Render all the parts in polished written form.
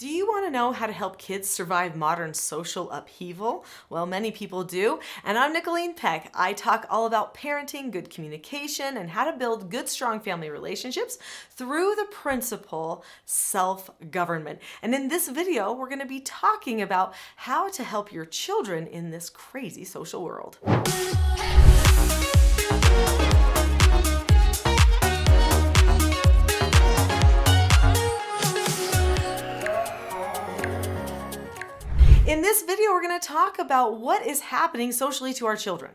Do you want to know how to help kids survive modern social upheaval? Well, many people do. And I'm Nicholeen Peck. I talk all about parenting, good communication, and how to build good, strong family relationships through the principle self-government. And in this video, we're going to be talking about how to help your children in this crazy social world. In this video, we're going to talk about what is happening socially to our children.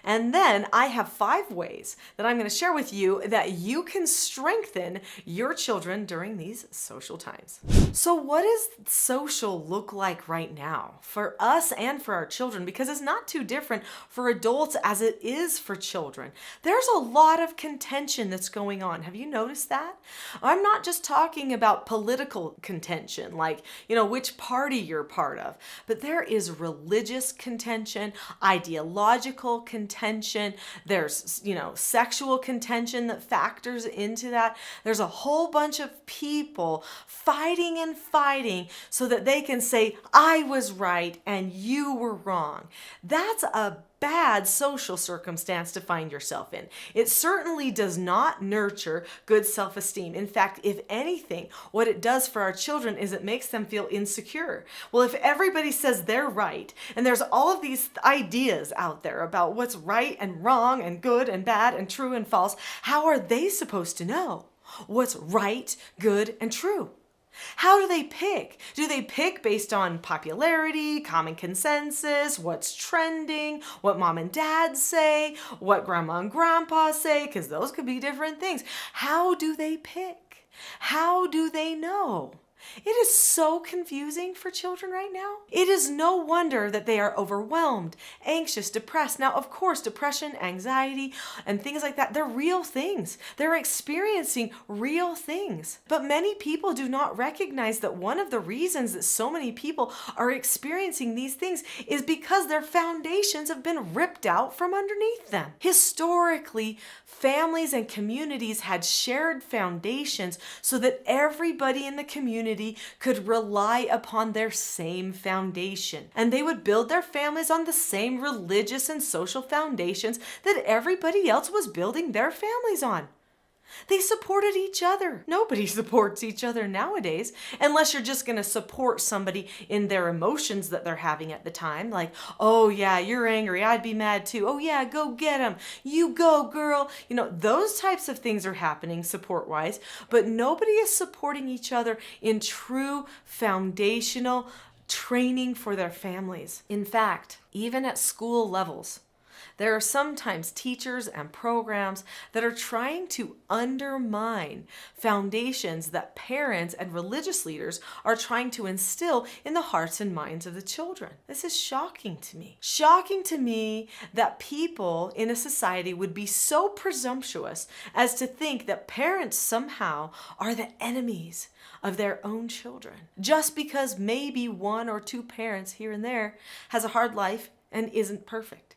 And then I have 5 ways that I'm going to share with you that you can strengthen your children during these social times. So what does social look like right now for us and for our children? Because it's not too different for adults as it is for children. There's a lot of contention that's going on. Have you noticed that? I'm not just talking about political contention, like, which party you're part of, but there is religious contention, ideological contention, there's, sexual contention that factors into that. There's a whole bunch of people fighting and fighting so that they can say, I was right and you were wrong. That's a bad social circumstance to find yourself in. It certainly does not nurture good self-esteem. In fact, if anything, what it does for our children is it makes them feel insecure. Well, if everybody says they're right, and there's all of these ideas out there about what's right and wrong and good and bad and true and false, how are they supposed to know what's right, good, and true? How do they pick? Do they pick based on popularity, common consensus, what's trending, what mom and dad say, what grandma and grandpa say? Because those could be different things. How do they pick? How do they know? It is so confusing for children right now. It is no wonder that they are overwhelmed, anxious, depressed. Now, of course, depression, anxiety, and things like that, they're real things. They're experiencing real things. But many people do not recognize that one of the reasons that so many people are experiencing these things is because their foundations have been ripped out from underneath them. Historically, families and communities had shared foundations so that everybody in the community could rely upon their same foundation. And they would build their families on the same religious and social foundations that everybody else was building their families on. They supported each other. Nobody supports each other nowadays, unless you're just going to support somebody in their emotions that they're having at the time. Like, oh yeah, you're angry, I'd be mad too. Oh yeah, go get him. You go, girl. Those types of things are happening support-wise, but nobody is supporting each other in true foundational training for their families. In fact, even at school levels, there are sometimes teachers and programs that are trying to undermine foundations that parents and religious leaders are trying to instill in the hearts and minds of the children. This is shocking to me. Shocking to me that people in a society would be so presumptuous as to think that parents somehow are the enemies of their own children, just because maybe 1 or 2 parents here and there has a hard life and isn't perfect.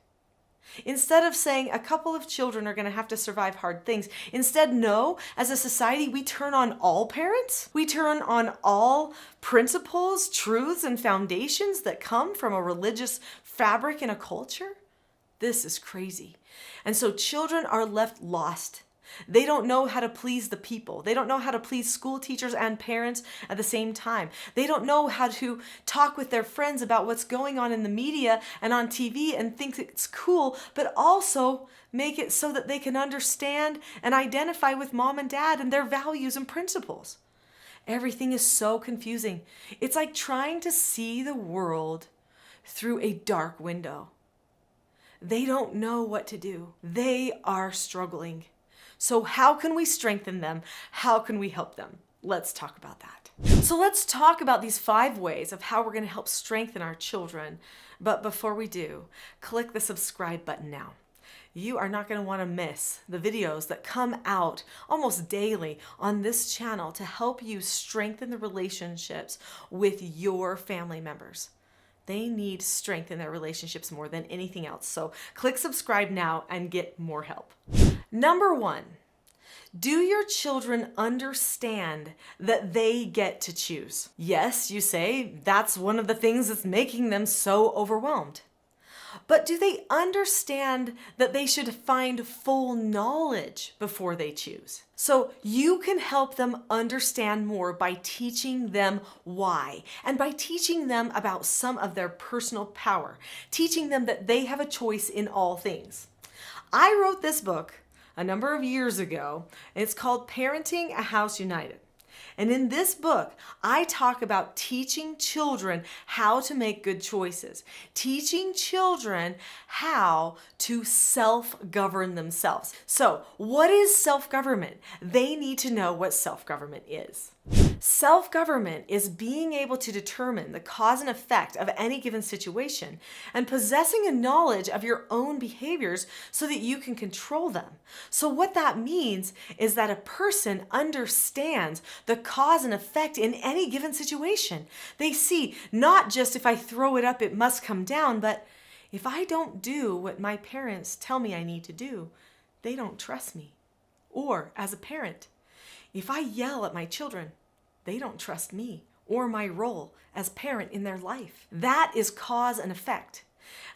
Instead of saying a couple of children are going to have to survive hard things, instead, no, as a society, we turn on all parents. We turn on all principles, truths, and foundations that come from a religious fabric in a culture. This is crazy. And so children are left lost. They don't know how to please the people. They don't know how to please school teachers and parents at the same time. They don't know how to talk with their friends about what's going on in the media and on TV and think it's cool, but also make it so that they can understand and identify with mom and dad and their values and principles. Everything is so confusing. It's like trying to see the world through a dark window. They don't know what to do. They are struggling. So how can we strengthen them? How can we help them? Let's talk about that. So let's talk about these 5 ways of how we're going to help strengthen our children. But before we do, click the subscribe button now. You are not going to want to miss the videos that come out almost daily on this channel to help you strengthen the relationships with your family members. They need strength in their relationships more than anything else. So click subscribe now and get more help. Number 1, Do your children understand that they get to choose? Yes, you say, that's one of the things that's making them so overwhelmed. But do they understand that they should find full knowledge before they choose? So you can help them understand more by teaching them why, and by teaching them about some of their personal power, teaching them that they have a choice in all things. I wrote this book a number of years ago, and it's called Parenting a House United. And in this book, I talk about teaching children how to make good choices, teaching children how to self-govern themselves. So, what is self-government? They need to know what self-government is. Self-government is being able to determine the cause and effect of any given situation and possessing a knowledge of your own behaviors so that you can control them. So what that means is that a person understands the cause and effect in any given situation. They see not just if I throw it up, it must come down, but if I don't do what my parents tell me I need to do, they don't trust me. Or as a parent, if I yell at my children, they don't trust me or my role as parent in their life. That is cause and effect.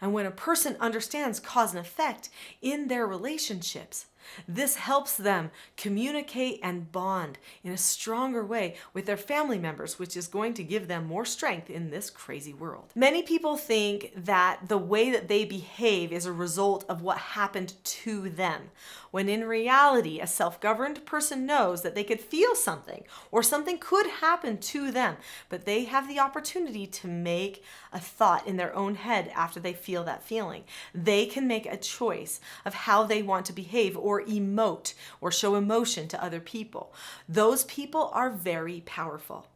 And when a person understands cause and effect in their relationships, this helps them communicate and bond in a stronger way with their family members, which is going to give them more strength in this crazy world. Many people think that the way that they behave is a result of what happened to them, when in reality, a self-governed person knows that they could feel something or something could happen to them, but they have the opportunity to make a thought in their own head after they feel that feeling. They can make a choice of how they want to behave or emote or show emotion to other people. Those people are very powerful.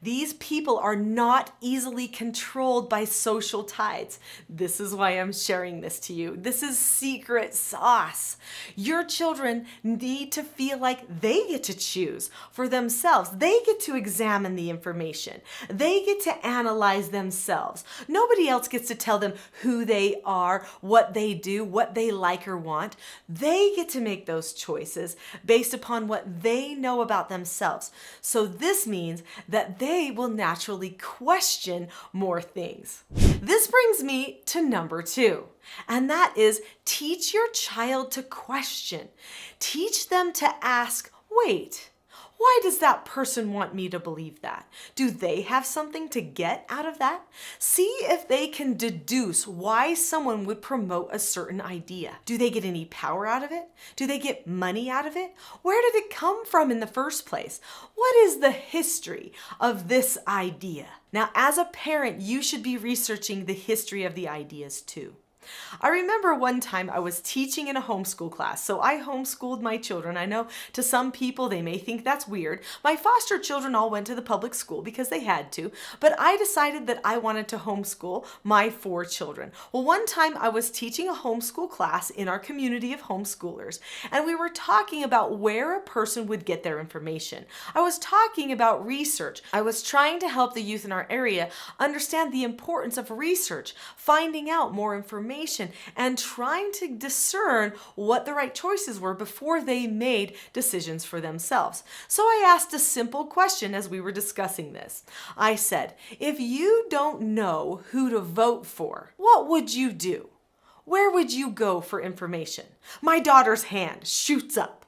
These people are not easily controlled by social tides. This is why I'm sharing this to you. This is secret sauce. Your children need to feel like they get to choose for themselves. They get to examine the information. They get to analyze themselves. Nobody else gets to tell them who they are, what they do, what they like or want. They get to make those choices based upon what they know about themselves. So this means that they will naturally question more things. This brings me to number 2, and that is teach your child to question. Teach them to ask, wait, why does that person want me to believe that? Do they have something to get out of that? See if they can deduce why someone would promote a certain idea. Do they get any power out of it? Do they get money out of it? Where did it come from in the first place? What is the history of this idea? Now, as a parent, you should be researching the history of the ideas too. I remember one time I was teaching in a homeschool class. So I homeschooled my children. I know to some people they may think that's weird. My foster children all went to the public school because they had to, but I decided that I wanted to homeschool my 4 children. Well, one time I was teaching a homeschool class in our community of homeschoolers, and we were talking about where a person would get their information. I was talking about research. I was trying to help the youth in our area understand the importance of research, finding out more information, and trying to discern what the right choices were before they made decisions for themselves. So I asked a simple question as we were discussing this. I said, if you don't know who to vote for, what would you do? Where would you go for information? My daughter's hand shoots up.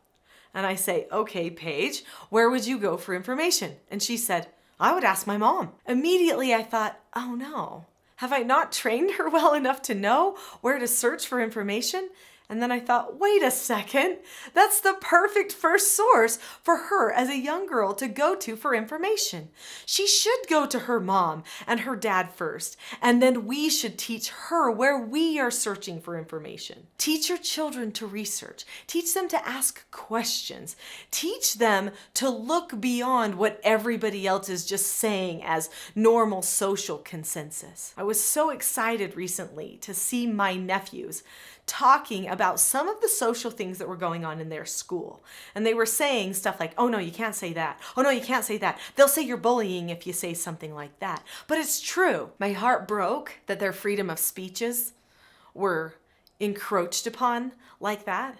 And I say, okay, Paige, where would you go for information? And she said, I would ask my mom. Immediately I thought, oh no. Have I not trained her well enough to know where to search for information? And then I thought, wait a second, that's the perfect first source for her as a young girl to go to for information. She should go to her mom and her dad first, and then we should teach her where we are searching for information. Teach your children to research. Teach them to ask questions. Teach them to look beyond what everybody else is just saying as normal social consensus. I was so excited recently to see my nephews talking about some of the social things that were going on in their school. And they were saying stuff like, oh no, you can't say that. Oh no, you can't say that. They'll say you're bullying if you say something like that. But it's true. My heart broke that their freedom of speeches were encroached upon like that.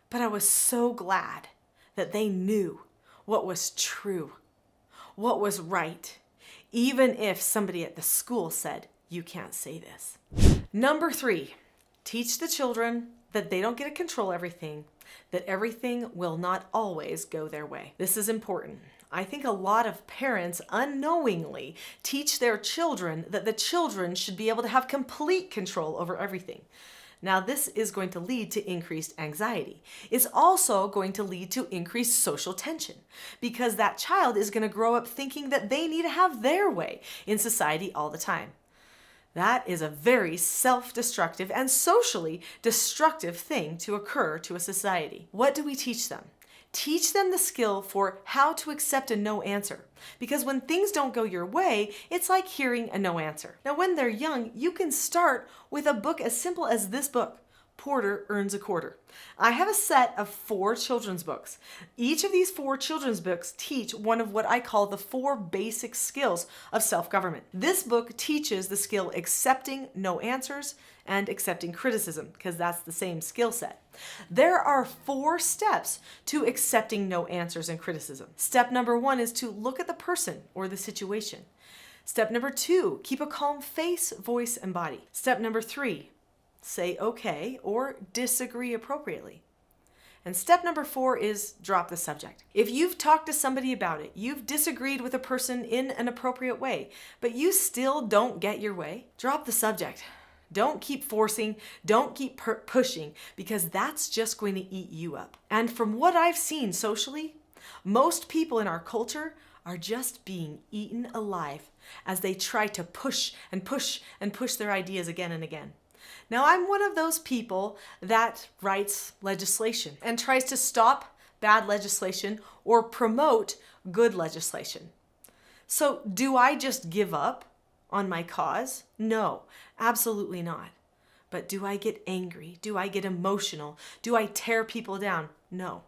But I was so glad that they knew what was true, what was right, even if somebody at the school said, you can't say this. Number 3, teach the children that they don't get to control everything, that everything will not always go their way. This is important. I think a lot of parents unknowingly teach their children that the children should be able to have complete control over everything. Now, this is going to lead to increased anxiety. It's also going to lead to increased social tension because that child is going to grow up thinking that they need to have their way in society all the time. That is a very self-destructive and socially destructive thing to occur to a society. What do we teach them? Teach them the skill for how to accept a no answer. Because when things don't go your way, it's like hearing a no answer. Now, when they're young, you can start with a book as simple as this book, Porter Earns a Quarter. I have a set of 4 children's books. Each of these 4 children's books teach one of what I call the 4 basic skills of self-government. This book teaches the skill accepting no answers and accepting criticism, because that's the same skill set. There are 4 steps to accepting no answers and criticism. Step number 1 is to look at the person or the situation. Step number 2, keep a calm face, voice, and body. Step number 3, say okay or disagree appropriately. And step number 4 is drop the subject. If you've talked to somebody about it, you've disagreed with a person in an appropriate way, but you still don't get your way, drop the subject. Don't keep forcing, don't keep pushing, because that's just going to eat you up. And from what I've seen socially, most people in our culture are just being eaten alive as they try to push and push and push their ideas again and again. Now, I'm one of those people that writes legislation and tries to stop bad legislation or promote good legislation. So do I just give up on my cause? No, absolutely not. But do I get angry? Do I get emotional? Do I tear people down? No.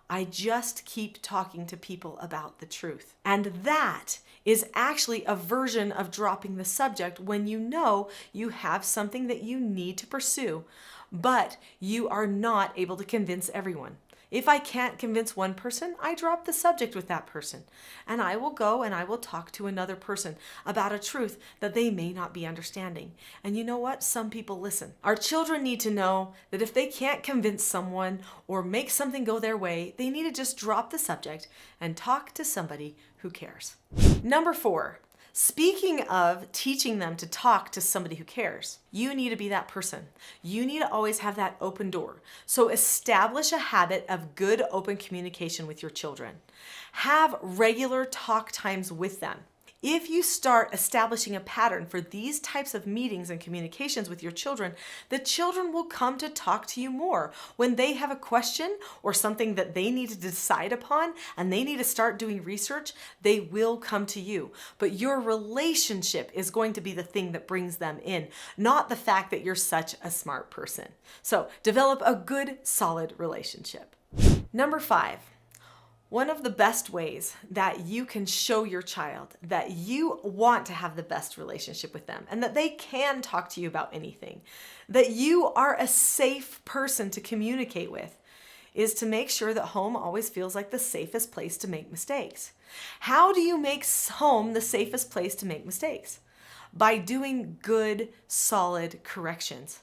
I just keep talking to people about the truth. And that is actually a version of dropping the subject when you know you have something that you need to pursue, but you are not able to convince everyone. If I can't convince one person, I drop the subject with that person. And I will go and I will talk to another person about a truth that they may not be understanding. And you know what? Some people listen. Our children need to know that if they can't convince someone or make something go their way, they need to just drop the subject and talk to somebody who cares. Number 4. Speaking of teaching them to talk to somebody who cares, you need to be that person. You need to always have that open door. So establish a habit of good open communication with your children. Have regular talk times with them. If you start establishing a pattern for these types of meetings and communications with your children, the children will come to talk to you more. When they have a question or something that they need to decide upon and they need to start doing research, they will come to you. But your relationship is going to be the thing that brings them in, not the fact that you're such a smart person. So develop a good, solid relationship. Number 5. One of the best ways that you can show your child that you want to have the best relationship with them and that they can talk to you about anything, that you are a safe person to communicate with, is to make sure that home always feels like the safest place to make mistakes. How do you make home the safest place to make mistakes? By doing good, solid corrections.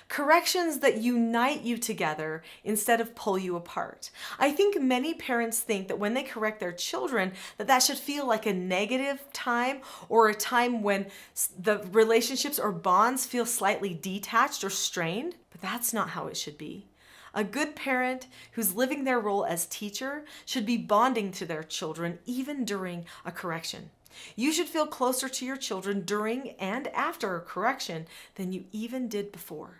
Corrections that unite you together instead of pull you apart. I think many parents think that when they correct their children, that should feel like a negative time or a time when the relationships or bonds feel slightly detached or strained, but that's not how it should be. A good parent who's living their role as teacher should be bonding to their children even during a correction. You should feel closer to your children during and after a correction than you even did before.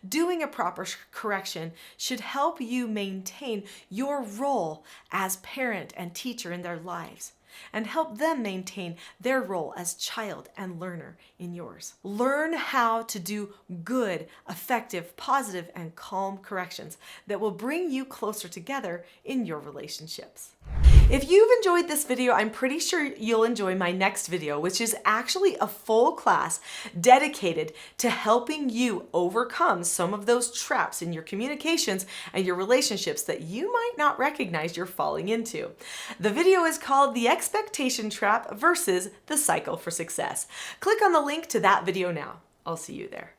Doing a proper correction should help you maintain your role as parent and teacher in their lives and help them maintain their role as child and learner in yours. Learn how to do good, effective, positive, and calm corrections that will bring you closer together in your relationships. If you've enjoyed this video, I'm pretty sure you'll enjoy my next video, which is actually a full class dedicated to helping you overcome some of those traps in your communications and your relationships that you might not recognize you're falling into. The video is called The Expectation Trap versus the Cycle for Success. Click on the link to that video now. I'll see you there.